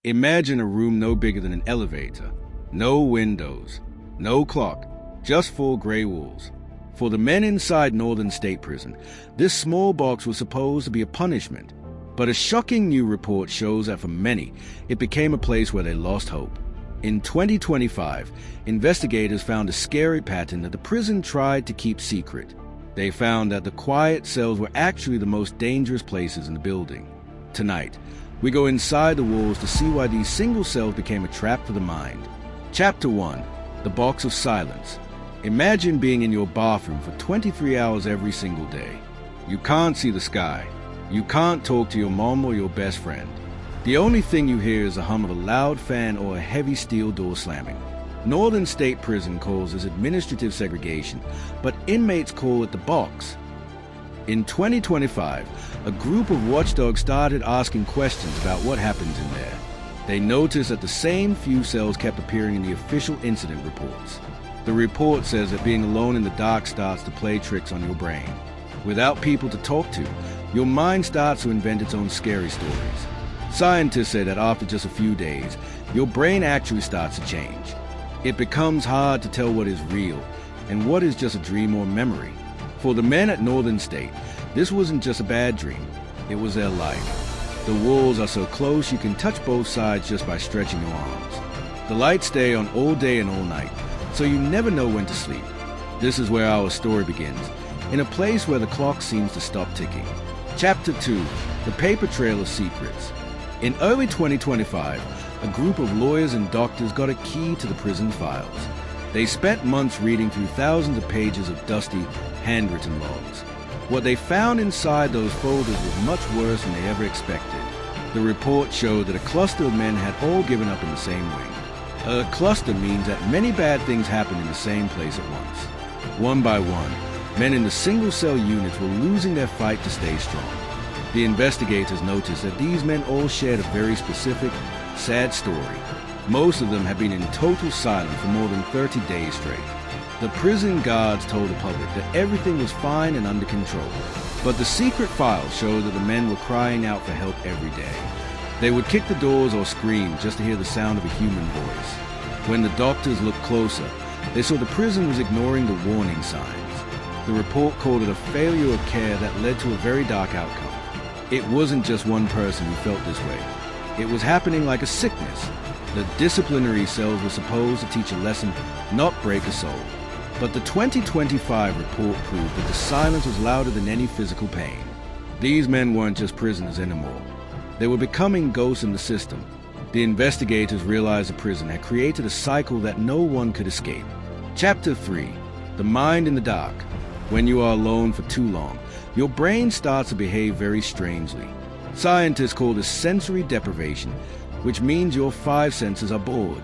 Imagine a room no bigger than an elevator. No windows, no clock, just four gray walls. For the men inside Northern State Prison, this small box was supposed to be a punishment. But a shocking new report shows that for many, it became a place where they lost hope. In 2025, investigators found a scary pattern that the prison tried to keep secret. They found that the quiet cells were actually the most dangerous places in the building. Tonight, we go inside the walls to see why these single cells became a trap for the mind. Chapter 1. The Box of Silence. Imagine being in your bathroom for 23 hours every single day. You can't see the sky. You can't talk to your mom or your best friend. The only thing you hear is the hum of a loud fan or a heavy steel door slamming. Northern State Prison calls this administrative segregation, but inmates call it the box. In 2025, a group of watchdogs started asking questions about what happens in there. They noticed that the same few cells kept appearing in the official incident reports. The report says that being alone in the dark starts to play tricks on your brain. Without people to talk to, your mind starts to invent its own scary stories. Scientists say that after just a few days, your brain actually starts to change. It becomes hard to tell what is real and what is just a dream or memory. For the men at Northern State, this wasn't just a bad dream, it was their life. The walls are so close you can touch both sides just by stretching your arms. The lights stay on all day and all night, so you never know when to sleep. This is where our story begins, in a place where the clock seems to stop ticking. Chapter 2. The Paper Trail of Secrets. In early 2025, a group of lawyers and doctors got a key to the prison files. They spent months reading through thousands of pages of dusty, handwritten logs. What they found inside those folders was much worse than they ever expected. The report showed that a cluster of men had all given up in the same wing. A cluster means that many bad things happened in the same place at once. One by one, men in the single-cell units were losing their fight to stay strong. The investigators noticed that these men all shared a very specific, sad story. Most of them had been in total silence for more than 30 days straight. The prison guards told the public that everything was fine and under control, but the secret files showed that the men were crying out for help every day. They would kick the doors or scream just to hear the sound of a human voice. When the doctors looked closer, they saw the prison was ignoring the warning signs. The report called it a failure of care that led to a very dark outcome. It wasn't just one person who felt this way. It was happening like a sickness. The disciplinary cells were supposed to teach a lesson, not break a soul. But the 2025 report proved that the silence was louder than any physical pain. These men weren't just prisoners anymore. They were becoming ghosts in the system. The investigators realized the prison had created a cycle that no one could escape. Chapter 3. The Mind in the Dark. When you are alone for too long, your brain starts to behave very strangely. Scientists call this sensory deprivation, which means your five senses are bored.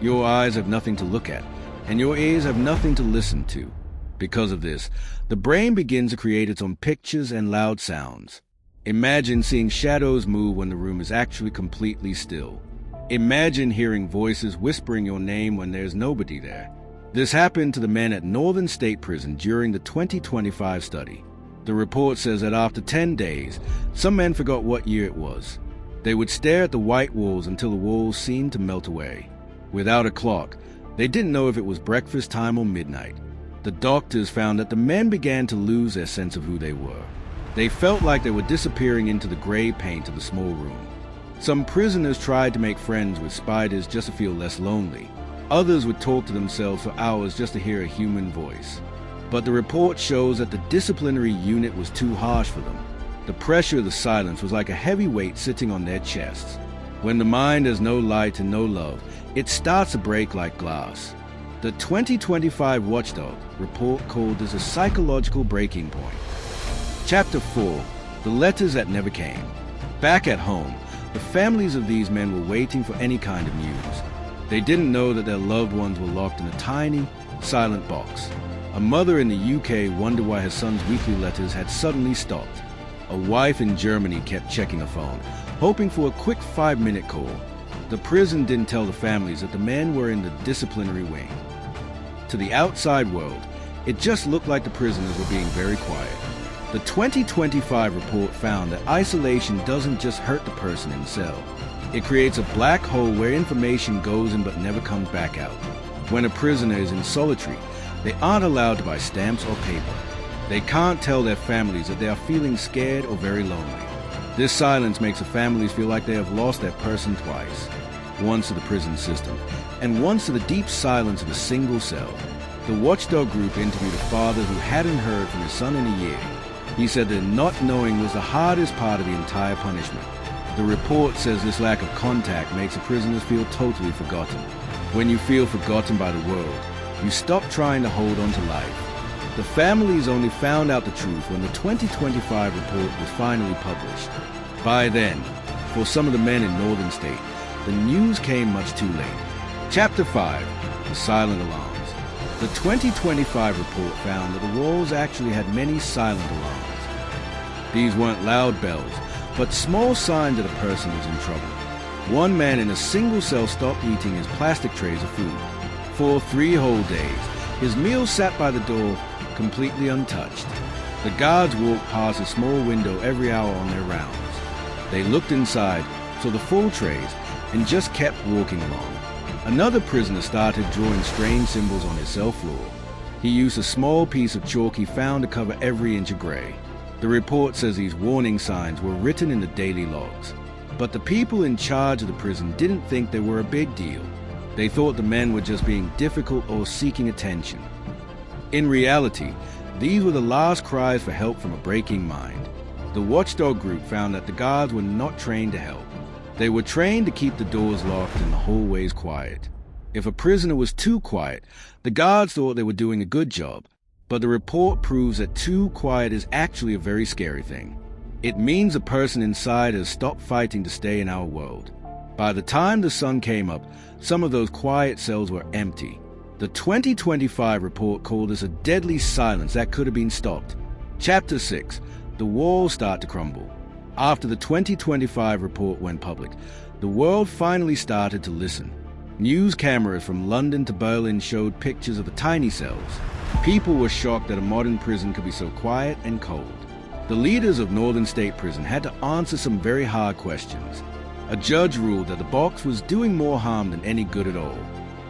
Your eyes have nothing to look at, and your ears have nothing to listen to. Because of this, the brain begins to create its own pictures and loud sounds. Imagine seeing shadows move when the room is actually completely still. Imagine hearing voices whispering your name when there's nobody there. This happened to the men at Northern State Prison during the 2025 study. The report says that after 10 days, some men forgot what year it was. They would stare at the white walls until the walls seemed to melt away. Without a clock, they didn't know if it was breakfast time or midnight. The doctors found that the men began to lose their sense of who they were. They felt like they were disappearing into the gray paint of the small room. Some prisoners tried to make friends with spiders just to feel less lonely. Others would talk to themselves for hours just to hear a human voice. But the report shows that the disciplinary unit was too harsh for them. The pressure of the silence was like a heavy weight sitting on their chests. When the mind has no light and no love, it starts to break like glass. The 2025 Watchdog report called this a psychological breaking point. Chapter 4. The Letters That Never Came. Back at home, the families of these men were waiting for any kind of news. They didn't know that their loved ones were locked in a tiny, silent box. A mother in the UK wondered why her son's weekly letters had suddenly stopped. A wife in Germany kept checking her phone, hoping for a quick 5-minute call. The prison didn't tell the families that the men were in the disciplinary wing. To the outside world, it just looked like the prisoners were being very quiet. The 2025 report found that isolation doesn't just hurt the person in the cell. It creates a black hole where information goes in but never comes back out. When a prisoner is in solitary, they aren't allowed to buy stamps or paper. They can't tell their families that they are feeling scared or very lonely. This silence makes the families feel like they have lost their person twice. Once to the prison system, and once to the deep silence of a single cell. The watchdog group interviewed a father who hadn't heard from his son in a year. He said that not knowing was the hardest part of the entire punishment. The report says this lack of contact makes the prisoners feel totally forgotten. When you feel forgotten by the world, you stop trying to hold on to life. The families only found out the truth when the 2025 report was finally published. By then, for some of the men in Northern State, the news came much too late. Chapter 5, The Silent Alarms. The 2025 report found that the walls actually had many silent alarms. These weren't loud bells, but small signs that a person was in trouble. One man in a single cell stopped eating his plastic trays of food. For 3 whole days, his meal sat by the door, completely untouched. The guards walked past a small window every hour on their rounds. They looked inside, saw the full trays, and just kept walking along. Another prisoner started drawing strange symbols on his cell floor. He used a small piece of chalk he found to cover every inch of gray. The report says these warning signs were written in the daily logs. But the people in charge of the prison didn't think they were a big deal. They thought the men were just being difficult or seeking attention. In reality, these were the last cries for help from a breaking mind. The watchdog group found that the guards were not trained to help. They were trained to keep the doors locked and the hallways quiet. If a prisoner was too quiet, the guards thought they were doing a good job. But the report proves that too quiet is actually a very scary thing. It means a person inside has stopped fighting to stay in our world. By the time the sun came up, some of those quiet cells were empty. The 2025 report called this a deadly silence that could have been stopped. Chapter 6, The Walls Start to Crumble. After the 2025 report went public, the world finally started to listen. News cameras from London to Berlin showed pictures of the tiny cells. People were shocked that a modern prison could be so quiet and cold. The leaders of Northern State Prison had to answer some very hard questions. A judge ruled that the box was doing more harm than any good at all.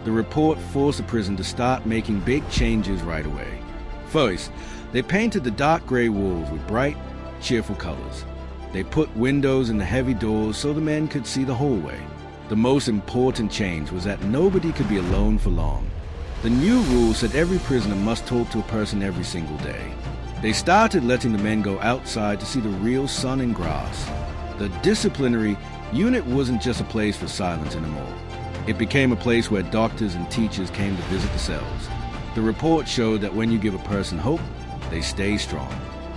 The report forced the prison to start making big changes right away. First, they painted the dark gray walls with bright, cheerful colors. They put windows in the heavy doors so the men could see the hallway. The most important change was that nobody could be alone for long. The new rule said every prisoner must talk to a person every single day. They started letting the men go outside to see the real sun and grass. The disciplinary unit wasn't just a place for silence anymore. It became a place where doctors and teachers came to visit the cells. The report showed that when you give a person hope, they stay strong.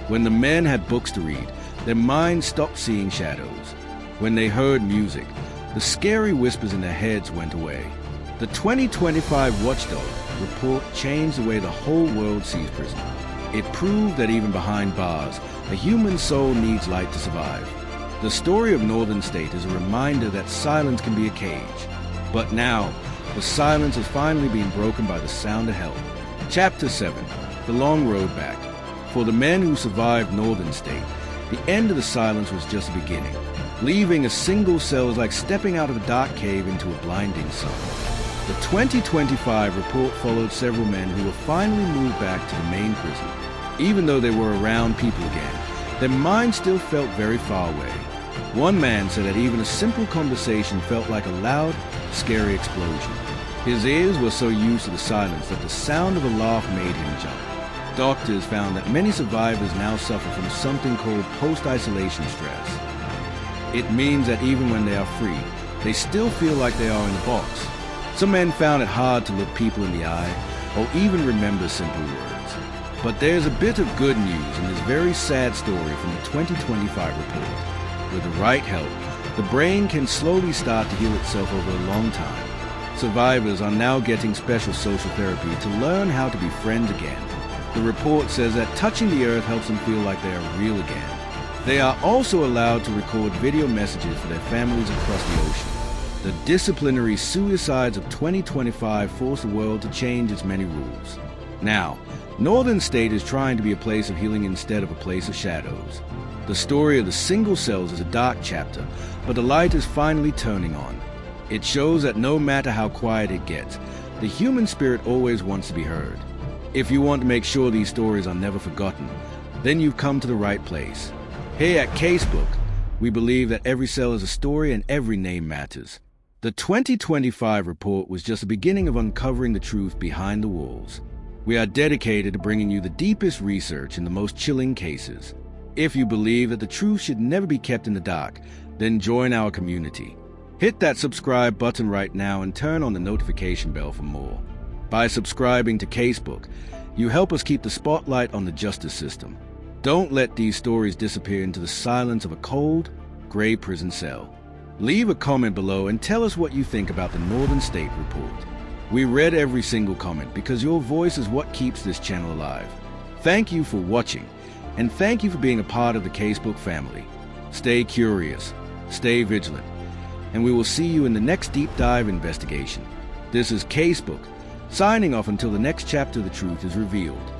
When the men had books to read, their minds stopped seeing shadows. When they heard music, the scary whispers in their heads went away. The 2025 Watchdog report changed the way the whole world sees prison. It proved that even behind bars, a human soul needs light to survive. The story of Northern State is a reminder that silence can be a cage. But now, the silence has finally been broken by the sound of help. Chapter 7, The Long Road Back. For the men who survived Northern State, the end of the silence was just the beginning. Leaving a single cell is like stepping out of a dark cave into a blinding sun. The 2025 report followed several men who were finally moved back to the main prison. Even though they were around people again, their minds still felt very far away. One man said that even a simple conversation felt like a loud, scary explosion. His ears were so used to the silence that the sound of a laugh made him jump. Doctors found that many survivors now suffer from something called post-isolation stress. It means that even when they are free, they still feel like they are in a box. Some men found it hard to look people in the eye or even remember simple words. But there's a bit of good news in this very sad story from the 2025 report. With the right help, the brain can slowly start to heal itself over a long time. Survivors are now getting special social therapy to learn how to be friends again. The report says that touching the earth helps them feel like they are real again. They are also allowed to record video messages for their families across the ocean. The disciplinary suicides of 2025 forced the world to change its many rules. Now, Northern State is trying to be a place of healing instead of a place of shadows. The story of the single cells is a dark chapter, but the light is finally turning on. It shows that no matter how quiet it gets, the human spirit always wants to be heard. If you want to make sure these stories are never forgotten, then you've come to the right place. Here at CASEBOOK, we believe that every cell is a story and every name matters. The 2025 report was just the beginning of uncovering the truth behind the walls. We are dedicated to bringing you the deepest research in the most chilling cases. If you believe that the truth should never be kept in the dark, then join our community. Hit that subscribe button right now and turn on the notification bell for more. By subscribing to CASEBOOK, you help us keep the spotlight on the justice system. Don't let these stories disappear into the silence of a cold, gray prison cell. Leave a comment below and tell us what you think about the Northern State Report. We read every single comment because your voice is what keeps this channel alive. Thank you for watching, and thank you for being a part of the CASEBOOK family. Stay curious, stay vigilant, and we will see you in the next deep dive investigation. This is CASEBOOK, signing off until the next chapter of the truth is revealed.